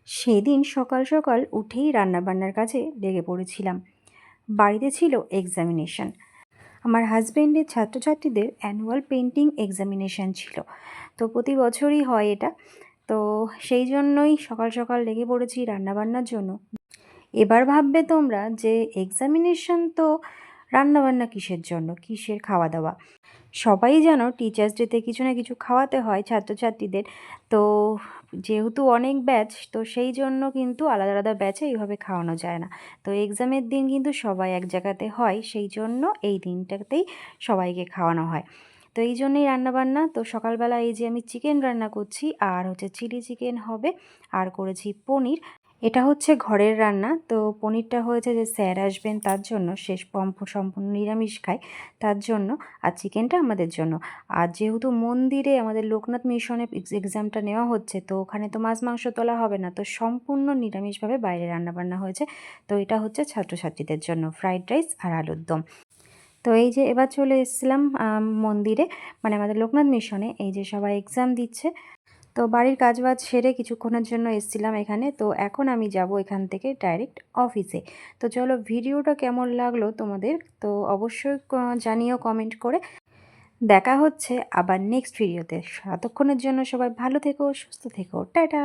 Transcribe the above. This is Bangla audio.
সেদিন সকাল সকাল উঠেই রান্নাবান্নার কাজে লেগে পড়েছিলাম। বাড়িতে ছিল এক্সামিনেশন। আমার হাজব্যান্ডের ছাত্রছাত্রীদের অ্যানুয়াল পেন্টিং এক্সামিনেশন ছিল। তো প্রতি বছরই হয় এটা। তো সেই জন্যই সকাল সকাল লেগে পড়েছি রান্নাবান্নার জন্য। এবার ভাববে তোমরা যে এক্সামিনেশন তো রান্নাবান্না কিসের জন্য, কিসের খাওয়া দাওয়া। সবাই জানো টিচার্স ডেতে কিছু না কিছু খাওয়াতে হয় ছাত্রছাত্রীদের। তো যেহেতু অনেক ব্যাচ, তো সেই জন্য কিন্তু আলাদা আলাদা ব্যাচে এইভাবে খাওয়ানো যায় না। তো এক্সামের দিন কিন্তু সবাই এক জায়গাতে হয়, সেই জন্য এই দিনটাতেই সবাইকে খাওয়ানো হয়। তো এই জন্যই রান্নাবান্না। তো সকালবেলা এই যে আমি চিকেন রান্না করছি, আর হচ্ছে চিলি চিকেন হবে, আর করেছি পনির। এটা হচ্ছে ঘরের রান্না। তো পনিরটা হয়েছে যে স্যার আসবেন তার জন্য, শেষ সম্পূর্ণ নিরামিষ খায় তার জন্য, আর চিকেনটা আমাদের জন্য। আর যেহেতু মন্দিরে আমাদের লোকনাথ মিশনে এক্সামটা নেওয়া হচ্ছে, তো ওখানে তো মাছ মাংস তোলা হবে না, তো সম্পূর্ণ নিরামিষভাবে বাইরে রান্নাবান্না হয়েছে। তো এটা হচ্ছে ছাত্রছাত্রীদের জন্য ফ্রাইড রাইস আর আলুর দম। তো এই যে এবার চলে এসেছিলাম মন্দিরে, মানে আমাদের লোকনাথ মিশনে। এই যে সবাই এক্সাম দিচ্ছে। তো বাড়ির কাজবাজ সেরে কিছুক্ষণের জন্য এসেছিলাম এখানে। তো এখন আমি যাব এখান থেকে ডাইরেক্ট অফিসে। তো চলো, ভিডিওটা কেমন লাগলো তোমাদের তো অবশ্যই জানিও কমেন্ট করে। দেখা হচ্ছে আবার নেক্সট ভিডিওতে। ততক্ষণের জন্য সবাই ভালো থেকো, সুস্থ থেকো, টাটা।